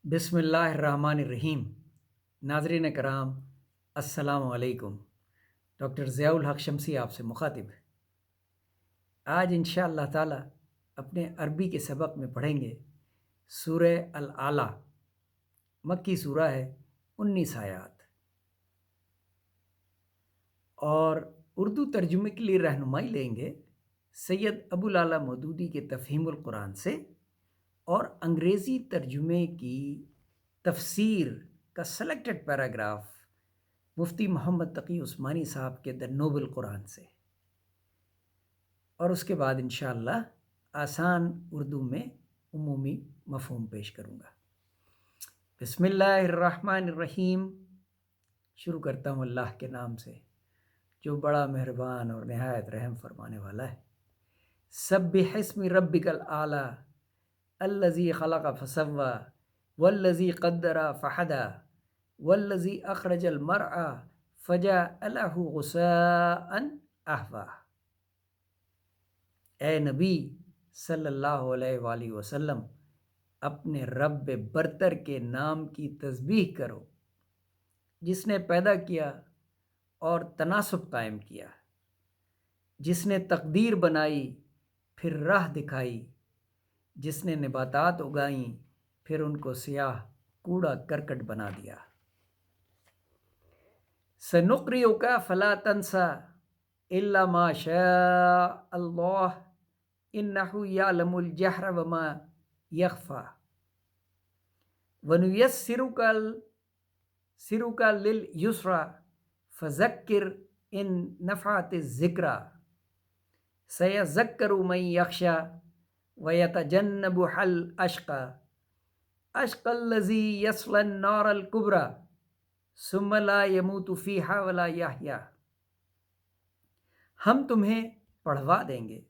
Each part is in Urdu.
بسم اللہ الرحمن الرحیم۔ ناظرین کرام، السلام علیکم۔ ڈاکٹر ضیاء الحق شمسی آپ سے مخاطب ہے۔ آج انشاء اللہ تعالی اپنے عربی کے سبق میں پڑھیں گے سورہ الاعلیٰ۔ مکی سورہ ہے، 19 آیات، اور اردو ترجمے کے لیے رہنمائی لیں گے سید ابو العلا مودودی کے تفہیم القرآن سے، اور انگریزی ترجمے کی تفسیر کا سلیکٹڈ پیراگراف مفتی محمد تقی عثمانی صاحب کے دا نوبل قرآن سے، اور اس کے بعد انشاءاللہ آسان اردو میں عمومی مفہوم پیش کروں گا۔ بسم اللہ الرحمن الرحیم۔ شروع کرتا ہوں اللہ کے نام سے جو بڑا مہربان اور نہایت رحم فرمانے والا ہے۔ سبح اسم ربک الاعلی الذی خلق فسوی والذی قدر فہدی والذی اخرج المرعى فجعلہ غثاء احوی۔ اے نبی صلی اللہ علیہ وآلہ وسلم، اپنے رب برتر کے نام کی تسبیح کرو جس نے پیدا کیا اور تناسب قائم کیا، جس نے تقدیر بنائی پھر راہ دکھائی، جس نے نباتات اگائیں پھر ان کو سیاہ کوڑا کرکٹ بنا دیا۔ سنقرئک فلا تنسى الا ما شاء اللہ انہ یعلم الجہر وما یخفی ونیسرک للیسری فذکر ان نفعت الذکری سیذکر من یخشی ویتجنبها الاشقی الذی یصلی النار الکبری ثم لا یموت فیہا ولا یحییٰ۔ ہم تمہیں پڑھوا دیں گے،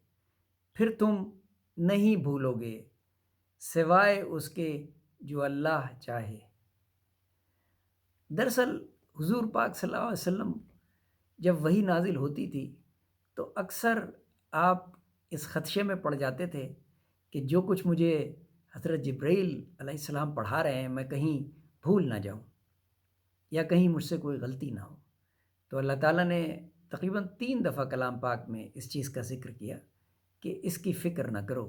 پھر تم نہیں بھولو گے سوائے اس کے جو اللہ چاہے۔ دراصل حضور پاک صلی اللہ علیہ وسلم جب وحی نازل ہوتی تھی تو اکثر آپ اس خدشے میں پڑ جاتے تھے کہ جو کچھ مجھے حضرت جبرائیل علیہ السلام پڑھا رہے ہیں میں کہیں بھول نہ جاؤں یا کہیں مجھ سے کوئی غلطی نہ ہو۔ تو اللہ تعالیٰ نے تقریباً 3 دفعہ کلام پاک میں اس چیز کا ذکر کیا کہ اس کی فکر نہ کرو،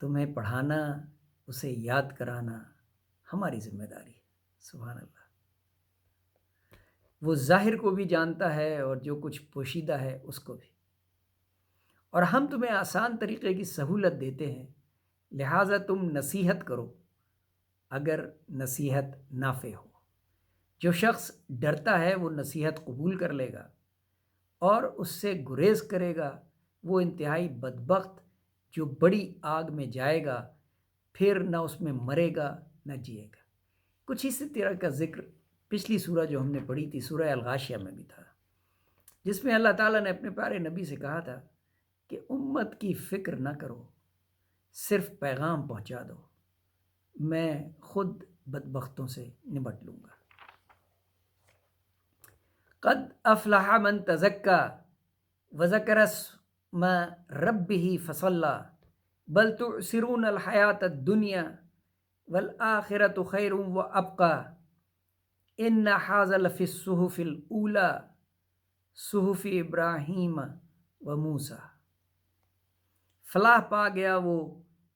تمہیں پڑھانا، اسے یاد کرانا ہماری ذمہ داری ہے۔ سبحان اللہ۔ وہ ظاہر کو بھی جانتا ہے اور جو کچھ پوشیدہ ہے اس کو بھی، اور ہم تمہیں آسان طریقے کی سہولت دیتے ہیں، لہٰذا تم نصیحت کرو اگر نصیحت نافع ہو۔ جو شخص ڈرتا ہے وہ نصیحت قبول کر لے گا، اور اس سے گریز کرے گا وہ انتہائی بدبخت جو بڑی آگ میں جائے گا، پھر نہ اس میں مرے گا نہ جیے گا۔ کچھ اسی طرح کا ذکر پچھلی سورہ جو ہم نے پڑھی تھی سورہ الغاشیہ میں بھی تھا، جس میں اللہ تعالیٰ نے اپنے پیارے نبی سے کہا تھا کہ امت کی فکر نہ کرو، صرف پیغام پہنچا دو، میں خود بدبختوں سے نمٹ لوں گا۔ قد افلح من تزکا وذکر اسم ربہ فصلی بل تؤثرون الحیاۃ الدنیا والآخرۃ خیر وابقی ان ھذا لفی الصحف الاولی صحف ابراہیم وموسیٰ۔ فلاح پا گیا وہ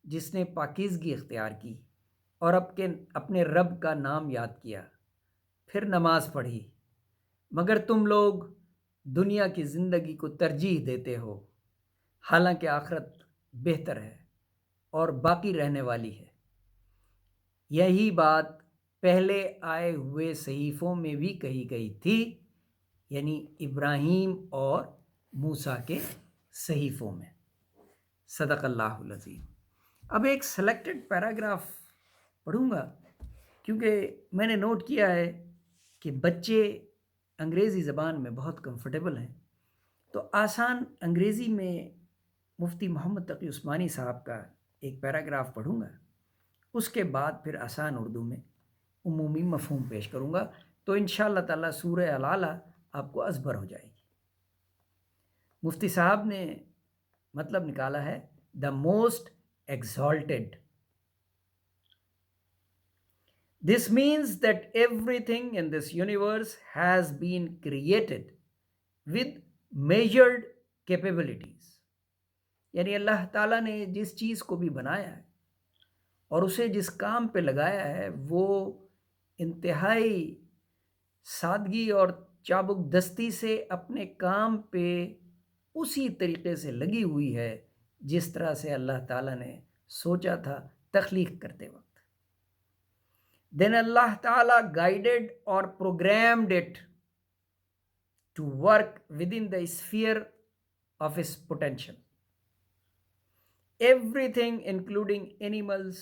جس نے پاکیزگی اختیار کی اور اپنے رب کا نام یاد کیا، پھر نماز پڑھی، مگر تم لوگ دنیا کی زندگی کو ترجیح دیتے ہو، حالانکہ آخرت بہتر ہے اور باقی رہنے والی ہے۔ یہی بات پہلے آئے ہوئے صحیفوں میں بھی کہی گئی تھی، یعنی ابراہیم اور موسیٰ کے صحیفوں میں۔ صدق اللہ العظیم۔ اب ایک سلیکٹڈ پیراگراف پڑھوں گا کیونکہ میں نے نوٹ کیا ہے کہ بچے انگریزی زبان میں بہت کمفرٹیبل ہیں، تو آسان انگریزی میں مفتی محمد تقی عثمانی صاحب کا ایک پیراگراف پڑھوں گا، اس کے بعد پھر آسان اردو میں عمومی مفہوم پیش کروں گا، تو انشاءاللہ تعالیٰ سورہ الاعلیٰ آپ کو ازبر ہو جائے گی۔ مفتی صاحب نے مطلب نکالا ہے the most exalted, This means that everything in this universe has been created with measured capabilities. یعنی اللہ تعالیٰ نے جس چیز کو بھی بنایا ہے اور اسے جس کام پہ لگایا ہے وہ انتہائی سادگی اور چابک دستی سے اپنے کام پہ اسی طریقے سے لگی ہوئی ہے جس طرح سے اللہ تعالیٰ نے سوچا تھا تخلیق کرتے وقت. Then Allah Ta'ala guided or programmed it to work within the sphere of His potential. Everything, including animals,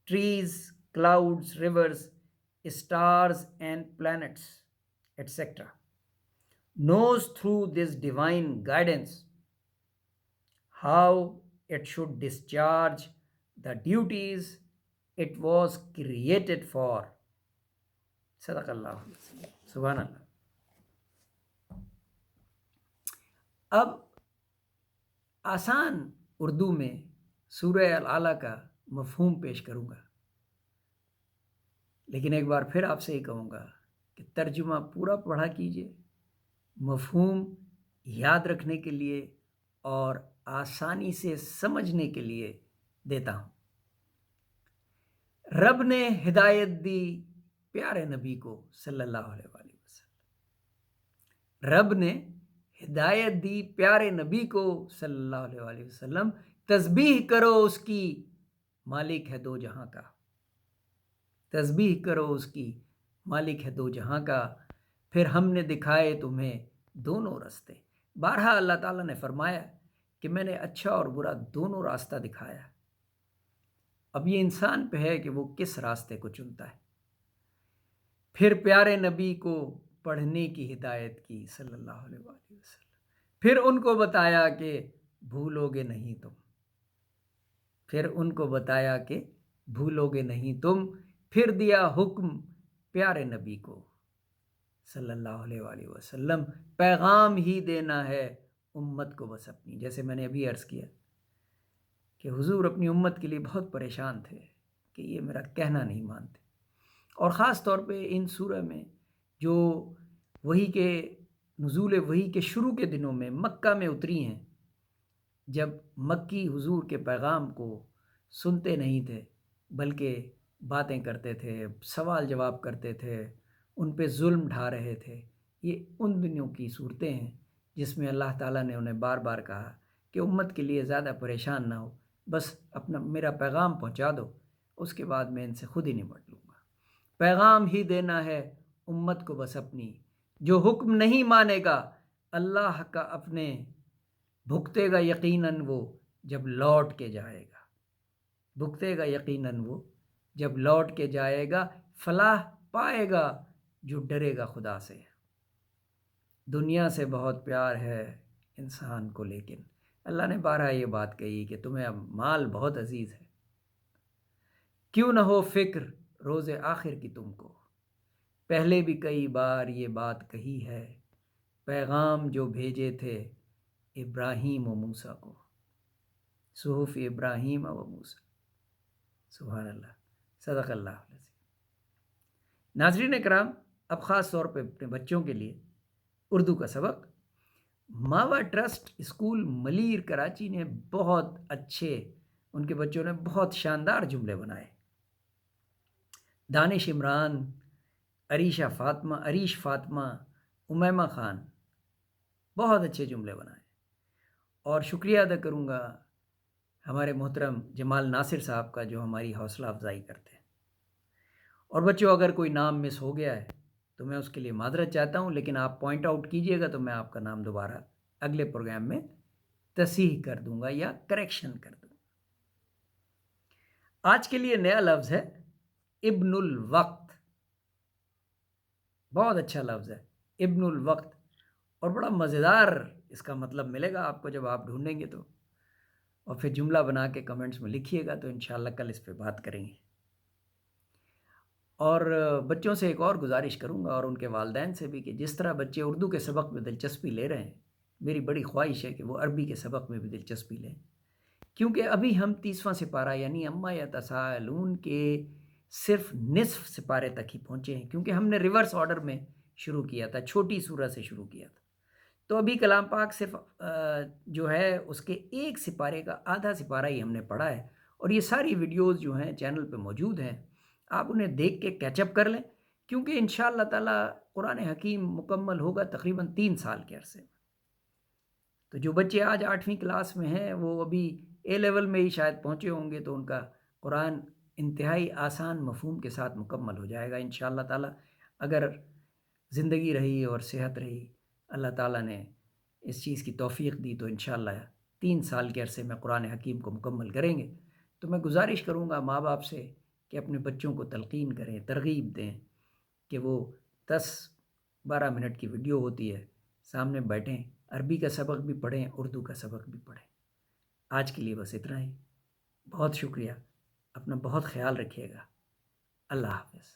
trees, clouds, rivers, stars, and planets, etc., knows through this divine guidance how it should discharge the duties it was created for. صدق اللہ سبحان اللہ. اب آسان اردو میں سورہ العلیٰ کا مفہوم پیش کروں گا، لیکن ایک بار پھر آپ سے ہی کہوں گا کہ ترجمہ پورا پڑھا کیجئے، مفہوم یاد رکھنے کے لیے اور آسانی سے سمجھنے کے لیے دیتا ہوں. رب نے ہدایت دی پیارے نبی کو صلی اللہ علیہ وآلہ وسلم. رب نے ہدایت دی پیارے نبی کو صلی اللہ علیہ وآلہ وسلم. تسبیح کرو اس کی، مالک ہے دو جہاں کا. تسبیح کرو اس کی، مالک ہے دو جہاں کا. پھر ہم نے دکھائے تمہیں دونوں راستے. بارہا اللہ تعالیٰ نے فرمایا کہ میں نے اچھا اور برا دونوں راستہ دکھایا. اب یہ انسان پہ ہے کہ وہ کس راستے کو چنتا ہے. پھر پیارے نبی کو پڑھنے کی ہدایت کی صلی اللہ علیہ وآلہ وسلم. پھر ان کو بتایا کہ بھولو گے نہیں تم. پھر ان کو بتایا کہ بھولو گے نہیں تم. پھر دیا حکم پیارے نبی کو صلی اللہ علیہ وآلہ وسلم پیغام ہی دینا ہے امت کو بس اپنی. جیسے میں نے ابھی عرض کیا کہ حضور اپنی امت کے لیے بہت پریشان تھے کہ یہ میرا کہنا نہیں مانتے. اور خاص طور پہ ان سورہ میں جو وحی کے نزول وحی کے شروع کے دنوں میں مکہ میں اتری ہیں، جب مکی حضور کے پیغام کو سنتے نہیں تھے بلکہ باتیں کرتے تھے، سوال جواب کرتے تھے، ان پہ ظلم ڈھا رہے تھے. یہ ان دنوں کی صورتیں ہیں جس میں اللہ تعالیٰ نے انہیں بار بار کہا کہ امت کے لیے زیادہ پریشان نہ ہو، بس اپنا میرا پیغام پہنچا دو، اس کے بعد میں ان سے خود ہی نمٹ لوں گا. پیغام ہی دینا ہے امت کو بس اپنی. جو حکم نہیں مانے گا اللہ کا اپنے، بھگتے گا یقیناً وہ جب لوٹ کے جائے گا. بھگتے گا یقیناً وہ جب لوٹ کے جائے گا. فلاح پائے گا جو ڈرے گا خدا سے. دنیا سے بہت پیار ہے انسان کو، لیکن اللہ نے بارہا یہ بات کہی کہ تمہیں اب مال بہت عزیز ہے. کیوں نہ ہو فکر روز آخر کی تم کو. پہلے بھی کئی بار یہ بات کہی ہے، پیغام جو بھیجے تھے ابراہیم و موسیٰ کو. صحف ابراہیم و موسیٰ. سبحان اللہ. صدق اللہ العظیم. ناظرین کرام، اب خاص طور پہ اپنے بچوں کے لیے اردو کا سبق. ماوا ٹرسٹ اسکول ملیر کراچی نے بہت اچھے، ان کے بچوں نے بہت شاندار جملے بنائے. دانش عمران، عریش فاطمہ، امیمہ خان، بہت اچھے جملے بنائے. اور شکریہ ادا کروں گا ہمارے محترم جمال ناصر صاحب کا جو ہماری حوصلہ افزائی کرتے ہیں. اور بچوں، اگر کوئی نام مس ہو گیا ہے تو میں اس کے لیے معذرت چاہتا ہوں، لیکن آپ پوائنٹ آؤٹ کیجئے گا تو میں آپ کا نام دوبارہ اگلے پروگرام میں تصحیح کر دوں گا یا کریکشن کر دوں گا. آج کے لیے نیا لفظ ہے ابن الوقت. بہت اچھا لفظ ہے ابن الوقت، اور بڑا مزیدار اس کا مطلب ملے گا آپ کو جب آپ ڈھونڈیں گے تو. اور پھر جملہ بنا کے کمنٹس میں لکھیے گا تو انشاءاللہ کل اس پہ بات کریں گے. اور بچوں سے ایک اور گزارش کروں گا اور ان کے والدین سے بھی کہ جس طرح بچے اردو کے سبق میں دلچسپی لے رہے ہیں، میری بڑی خواہش ہے کہ وہ عربی کے سبق میں بھی دلچسپی لیں، کیونکہ ابھی ہم 30واں سپارہ یعنی اما یتساءلون کے صرف نصف سپارے تک ہی پہنچے ہیں، کیونکہ ہم نے ریورس آرڈر میں شروع کیا تھا، چھوٹی سورہ سے شروع کیا تھا۔ تو ابھی کلام پاک صرف جو ہے اس کے ایک سپارے کا آدھا سپارہ ہی ہم نے پڑھا ہے، اور یہ ساری ویڈیوز جو ہیں چینل پہ موجود ہیں، آپ انہیں دیکھ کے کیچ اپ کر لیں، کیونکہ انشاءاللہ تعالی قرآن حکیم مکمل ہوگا تقریباً 3 سال کے عرصے میں۔ تو جو بچے آج 8ویں کلاس میں ہیں وہ ابھی اے لیول میں ہی شاید پہنچے ہوں گے، تو ان کا قرآن انتہائی آسان مفہوم کے ساتھ مکمل ہو جائے گا انشاءاللہ تعالی، اگر زندگی رہی اور صحت رہی، اللہ تعالیٰ نے اس چیز کی توفیق دی تو انشاءاللہ 3 سال کے عرصے میں قرآن حکیم کو مکمل کریں گے۔ تو میں گزارش کروں گا ماں باپ سے کہ اپنے بچوں کو تلقین کریں، ترغیب دیں کہ وہ 10-12 منٹ کی ویڈیو ہوتی ہے، سامنے بیٹھیں، عربی کا سبق بھی پڑھیں، اردو کا سبق بھی پڑھیں۔ آج کے لیے بس اتنا ہی، بہت شکریہ، اپنا بہت خیال رکھیے گا، اللہ حافظ۔